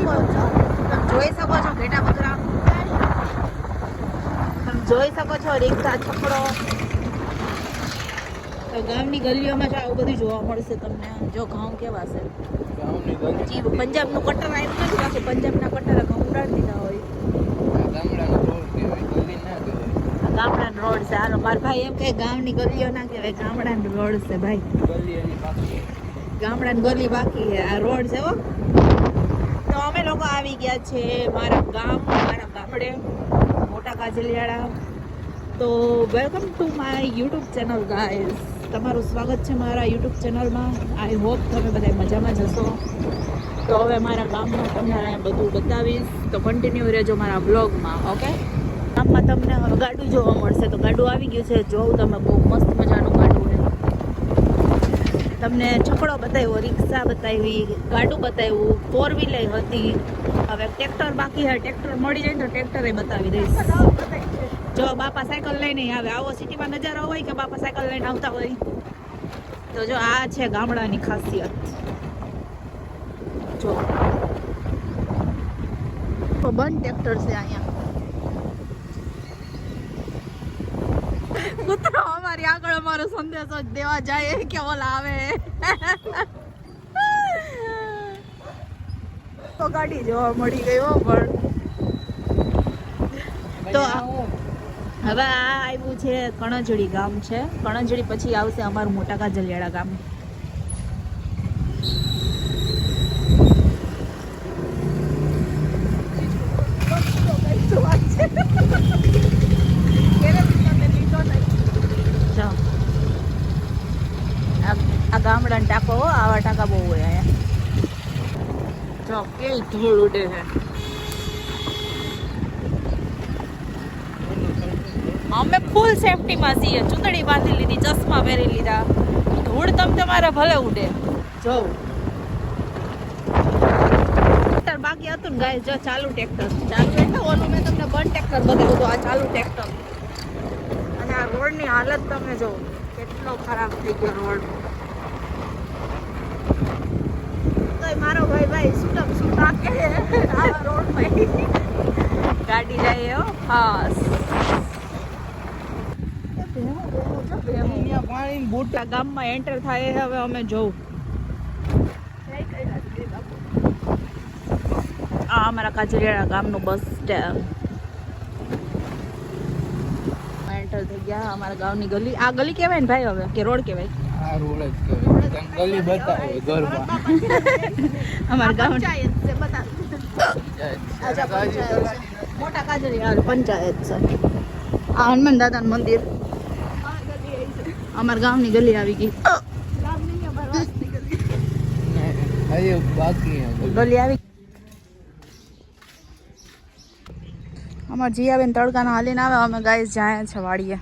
શકો છો, તમે જોઈ શકો છો ઘેટા બકરા, તમે જોઈ શકો છો રિક્ષા, છકડો. તો ગામની ગલીઓમાં જો આવું બધું જોવા મળશે તમને. જો ઘઉં કેવા છે, પંજાબનું કટર આવ્યું નથી, બાકી પંજાબના કટરે ઘઉં ઉડાડી દીધા હોય. ગામડાનો રોડ છે. હાલો મારા ભાઈ એમ કે ગામની ગલીઓ ના કહેવાય, ગામડાનો રોડ છે ભાઈ. ગામડાની ગલી બાકી છે, આ રોડ છે હો. તો અમે લોકો આવી ગયા છે મારા ગામડે, મોટા કાજલિયાળા. તો welcome to my YouTube channel guys. તમારું સ્વાગત છે મારા યુટ્યુબ ચેનલમાં. આઈ હોપ તમે બધા મજામાં જશો. તો હવે મારા ગામમાં તમને બધું બતાવીશ, તો કન્ટિન્યુ રહેજો મારા બ્લોગમાં. ઓકે, ગામમાં તમને હવે ગાડું જોવા મળશે. તો ગાડું આવી ગયું છે, જોવું તમે, બહુ મસ્ત મજાનું ગાડું છે. તમને છકડો બતાવ્યો, રિક્ષા બતાવી, ગાડું બતાવ્યું, 4 વ્હીલર હતી. હવે ટ્રેક્ટર બાકી છે, ટ્રેક્ટર મળી જાય તો ટ્રેક્ટરે બતાવી દઈશ. જો બાપા સાયકલ લઈને આવે, આવો સિટીમાં નજારો હોય કે બાપા સાયકલ લઈને આવતા હોય. તો જો આ છે ગામડાની ખાસિયત. જો બંધ ટ્રેક્ટર છે અહીંયા. કૂતરો અમારી આગળ અમારો સંદેશો જ દેવા જાય કે ઓલા આવે. તો ગાડી જોવા મળી ગયો. પણ તો હવે આ આવ્યું છે કણજડી ગામ છે. કણજડી પછી આવશે અમારું મોટા કાજલિયાળા ગામ. આ ગામડાના ટાંકો, આવા ટાંકા બહુ હોય અહીંયા. જો કેવી ધૂળ ઉડે છે. અમે ફૂલ સેફટીમાં છીએ, ચૂંદડી બાંધી લીધી, ચશ્મા પહેરી લીધા. ધૂળ તમારે ભલે ઉડે. જો ટ્રેક્ટર બાકી હતું ને ગાઈસ, જો ચાલુ ટ્રેક્ટર. ચાલુ એટલે ઓલું મેં તમને બંધ ટ્રેક્ટર બતાવ્યું હતું, આ ચાલુ ટ્રેક્ટર. અને આ રોડની હાલત તમે જો કેટલો ખરાબ થઈ ગયો રોડ. તો મારો ભાઈ શું નાખે આવા રોડમાં. ગાડી જાય હો ફાસ. ગામમાં એન્ટર થાય હવે અમે જોઉં. આ અમારા કાજલિયાળા ગામનું બસ સ્ટેન્ડ. એન્ટર થઈ ગયા અમારા ગામની ગલી. આ ગલી કહેવાય ને ભાઈ હવે કે રોડ કહેવાય? આ રોડ જ કહેવાય. ગલી બતાવો ઘરમાં. અમારા ગામ મોટા કાજલિયાળા પંચાયત છે. આ હનુમાન દાદાનું મંદિર. અમારા ગામની ગલી આવી ગઈ. ગલી આવી. અમારે જીયાબેન તડકાના હાલીને આવે, અમે ગાઈસ જાય છે વાડીએ.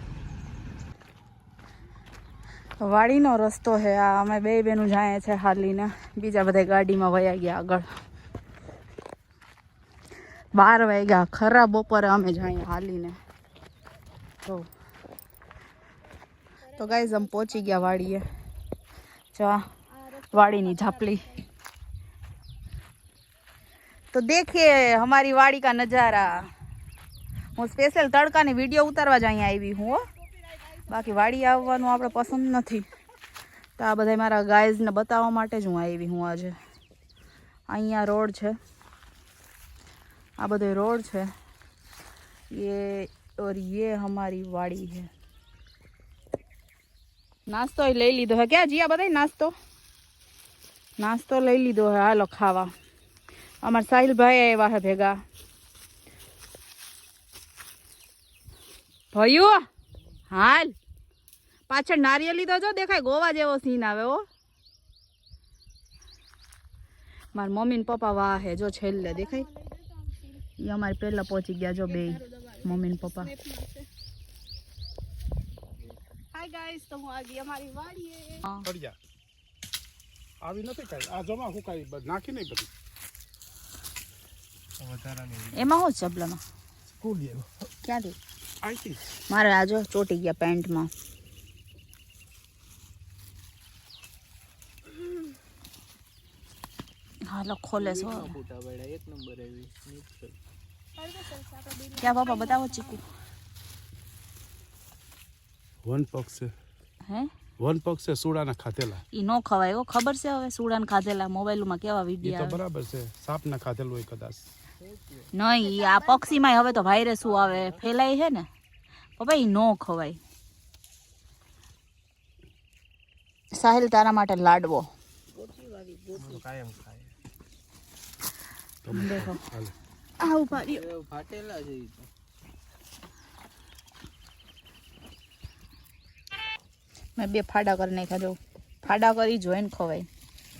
વાડીનો રસ્તો છે આ. અમે બે બેનું જાય છે હાલીને, બીજા બધા ગાડીમાં વયા ગયા આગળ. 12 વાગ્યા ખરા બપોરે અમે જાય હાલીને. તો ગાઈસ हम પહોંચી ગયા વાડીએ. જો વાડીની ઝાપલી. તો देखिए हमारी वाड़ी का नज़ारा. હું સ્પેશિયલ તડકાની વિડીયો ઉતારવા જ અહીંયા આવી હું. બાકી વાડી આવવાનું આપણે પસંદ નથી. તો આ બધા મારા ગાઈઝને બતાવવા માટે જ હું આવી હું આજે. અહીંયા રોડ છે, આ બધો રોડ છે. ये हमारी वाड़ी है. नाश्तो लई लीधो है क्या जिया? बताई नाश्तो लई लीधो है. हालो खावा. अमर साहिल भाई आया है भेगा. भाइयों हाल पाछळ नारियल लीधो जो, देखाय गोवा जेवो सीन आवे हो. मार मम्मी ने पप्पा वाह है जो छेल्ले देखाय. ये हमारे पहला पहुंची गया जो बे मम्मी ने पप्पा. हाय गाइस, तो હું આવી અમારી વાડીએ. પડ્યા આવી નથી કાઈ. આ જમા હું કાઈ નાખી નહીં બધી વધારાની. એમાં હું ચબલામાં સ્કૂલ ગયો ક્યાંથી આઈથી મારે આજો ચોટી ગયા પેન્ટમાં. હાલો ખોલે છો ફોટા પડ્યા એક નંબર આવી ક્યાં પાપા બતાવો ચીકુ વન પગ છે હે વન પગ છે સુડાના ખાધેલા ઈ નો ખવાય હો ખબર છે હવે સુડાન ખાધેલા મોબાઈલમાં કેવા એ વિડિયો તો બરાબર છે સાપના ખાધેલું હોય કદાચ નહીં આ પક્ષીમાં હવે તો વાયરસ આવે ફેલાય છે ને પપ્પા ઈ નો ખવાય સાહિલ તારા માટે લાડવો કાયમ ખાય દેખો હાલે આ ઉભા રહ્યો ફાટેલા છે ઈ તો મેં 2 ફાડા કરી નાખ્યા જો ફાડા કરી જોઈને ખવાય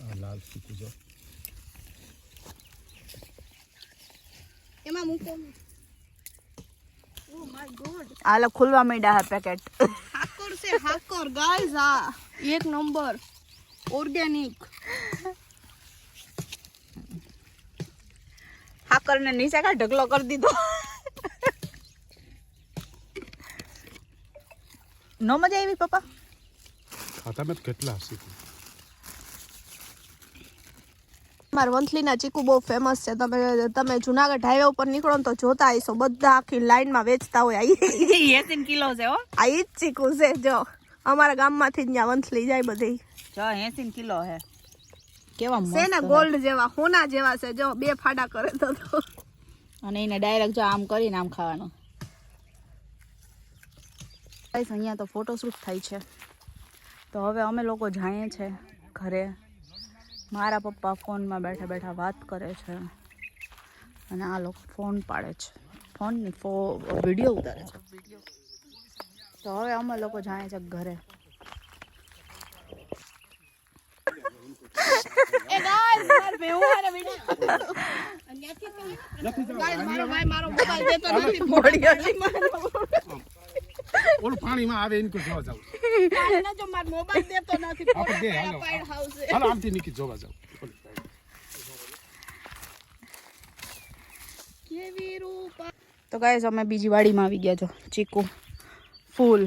આ લાલ ચીકુ જો એમાં મૂકો ઓ માય ગોડ આલે ખુલવા માંડ્યા હે પેકેટ હાકોર છે હાકોર ગાઈસ આ એક નંબર ઓર્ગેનિક હાકર ને નીચે કા ઢગલો કરી દીધો નો મજા આવી પપ્પા ખાતા મેં કેટલા હશે મારા વંથલીના ચીકુ બહુ ફેમસ છે તમે જુનાગઢ હાઈવે ઉપર નીકળો ને તો જોતા આવીશો બધા આખી લાઈનમાં વેચતા હોય 80 કિલો છે હો આ ઈ જ ચીકુ છે જો અમારા ગામમાંથી જ ત્યાં વંથલી જાય બધી જો 80 કિલો હે કેવા મસ્ત છે ને હે. ગોલ્ડ જેવા હોના જેવા છે જો 2 ફાડા કરે તો અને એને ડાયરેક્ટ જો આમ કરીને આમ ખાવાનું ગાઈસ અહીંયા તો ફોટોશૂટ થાય છે તો હવે અમે લોકો જઈએ છે ઘરે મારા પપ્પા ફોનમાં બેઠા બેઠા વાત કરે છે અને આ લોકો ફોન પાડે છે ફોનની વિડીયો ઉતારે છે તો હવે અમે લોકો જઈએ છે ઘરે એ ગાઈસ માર બેહુવાને વિડિયો ગાઈસ મારો ભાઈ મારો મોબાઈલ દેતો નથી ઓલું પાણીમાં આવે એને જોવા જાવ ના જો મારો મોબાઈલ દેતો નથી આપણે બે હાલો પાઈડ હાઉસ છે હાલો આમથી નીકળી જોવા જાવ કેવી રૂપ તો ગાઈસ અમે બીજી વાડીમાં આવી ગયા છો ચીકુ ફૂલ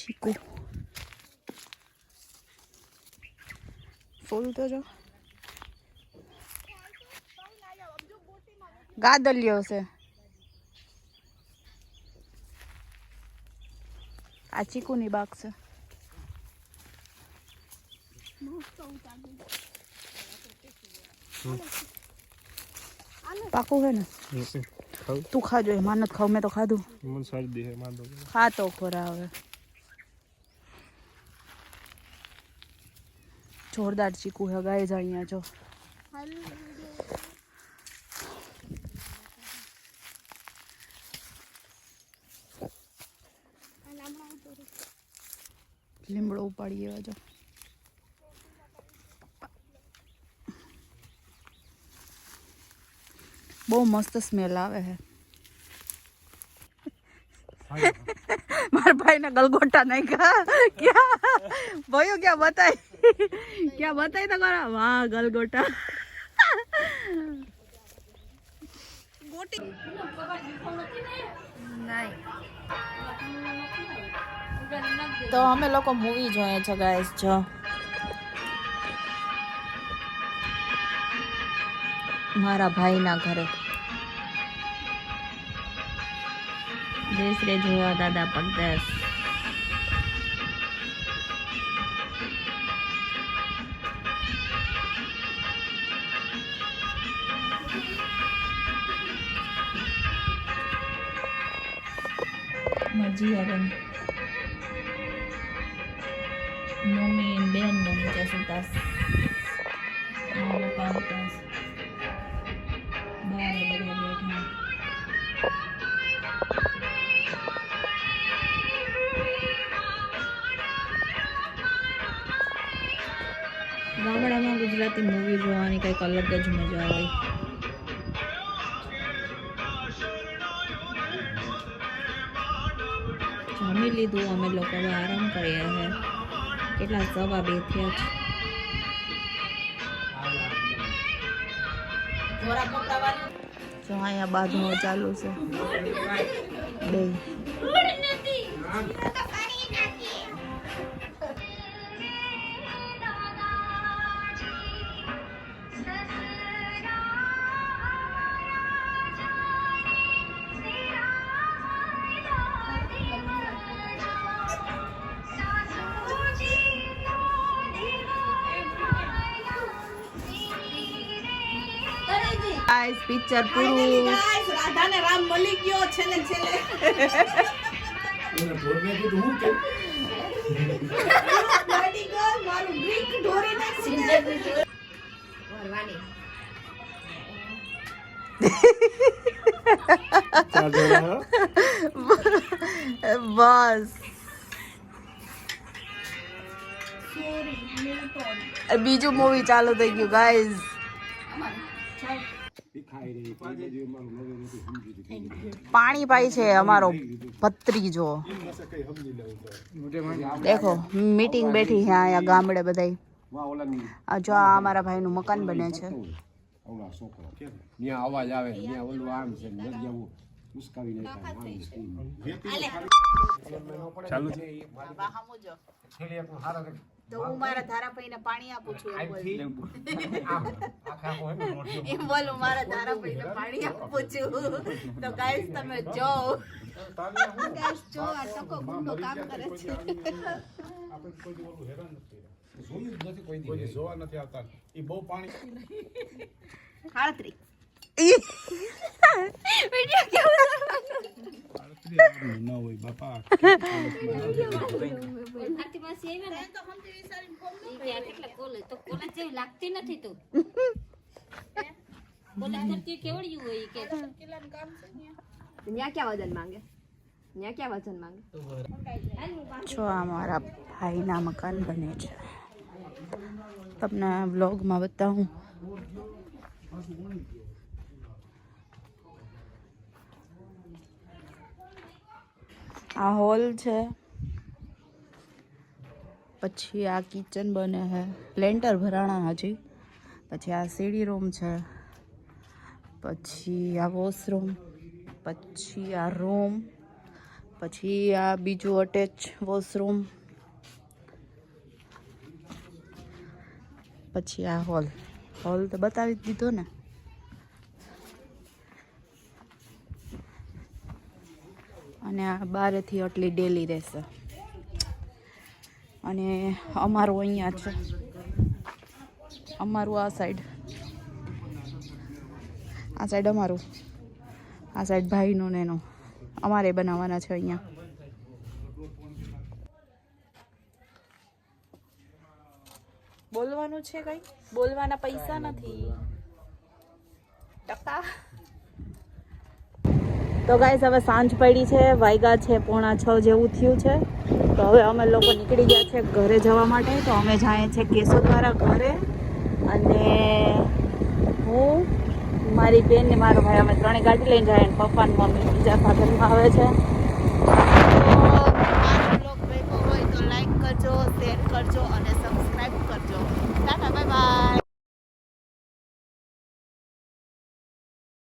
ચીકુ ફૂલ તો જો ગાદલિયો છે આ ચીકુની બાગ છે પાકું है ना તું ખાજો એ માનત ખાવ મેં તો ખાધું મને શરદી હે માંદો ખાતો ખોરા હવે જોરદાર ચીકુ હે ગાઈસ અહીંયા જો લીમડો ઉપાડી એવા જો બહુ મસ્ત સ્મેલ આવે है मार भाई ने गलगोटा नहीं कहा क्या भयो क्या बताए तो करा वाह गलगोटा ગોટી તો અમે લોકો મૂવી જોઈએ છે ગાઈસ જો મારા ભાઈના ઘરે દેશ રે જોવા દાદા પરદેશ મરજી આવે મમ્મી બેન ને નીચે સુતાસ પપ્પા ઉતાસ બહાર બધા બેઠા ગામડામાં ગુજરાતી મૂવી જોવાની કંઈક અલગ જ મજા હોય જમી લીધું અમે લોકો હવે આરામ કર્યા છે કેટલા 1:15 થયા છે જો અહીંયા બાંધવો ચાલુ છે બે ગાઈસ પિક્ચર પૂરું. રાધા ને રામ મળી ગયો છેલ્લે છેલ્લે. મારી ગર્લ મારું ડ્રિંક ઢોરી નાખી. બસ બીજું મૂવી ચાલુ થઈ ગયું ગાઈઝ. પાણી પાઈ છે અમારો ભત્રીજો. દેખો મીટિંગ બેઠી છે અહીંયા ગામડે બધાય. આ જો આ અમારા ભાઈનું મકાન બને છે. અવાજ આવે ત્યાં ઓલું આમ છે જવું ઉસકાવી ચાલુ તો હું મારા ધારાભાઈને પાણી આપું છું એમ બોલું મારા ભાઈને પાણી આપું છું. તો ગાઈસ તમે જો ગાઈસ જો આ ટકો ગુંડો કામ કરે છે. કોઈ જોવા નથી આવતા એ બહુ પાણી ખાતરી ન હોય બાપા. લાગતી નથી તું કોલેજ કરતી કેવડી હોય કે ન્યા ક્યાં વજન માંગે જો આ મારા ભાઈના મકાન બને છે. તમને વ્લોગમાં બતાવું. આ હોલ છે, પછી આ કિચન બને છે, લેન્ટર ભરાણા હજી, પછી આ સીડી રૂમ છે, પછી આ વોશરૂમ, પછી આ રૂમ, પછી આ બીજું અટેચ વોશરૂમ, પછી આ હોલ. હોલ તો બતાવી જ દીધો ને. અને આ બારેથી આટલી ડેલી રહેશે. અને અમારું અહીંયા છે, અમારું આ સાઈડ અમારું, આ સાઈડ ભાઈનું ને એનું અમારે બનાવવાના છે અહીંયા. બોલવાનું છે કઈ? બોલવાના પૈસા નથી ટકા. તો ગાઈસ હવે સાંજ પડી છે, વાગ્યા છે 5:45 જેવું થયું છે. તો હવે અમે લોકો નીકળી ગયા છે ઘરે જવા માટે. તો અમે જાય છે કેશોદવાળા ઘરે, અને હું, મારી બેન ને મારો ભાઈ, અમે ત્રણેય ગાડી લઈને જાય. પપ્પા ને મમ્મી બીજા ભાગમાં આવે છે. લાઈક કરજો, શેર કરજો અને સબસ્ક્રાઈબ કરજો. Tata bye bye.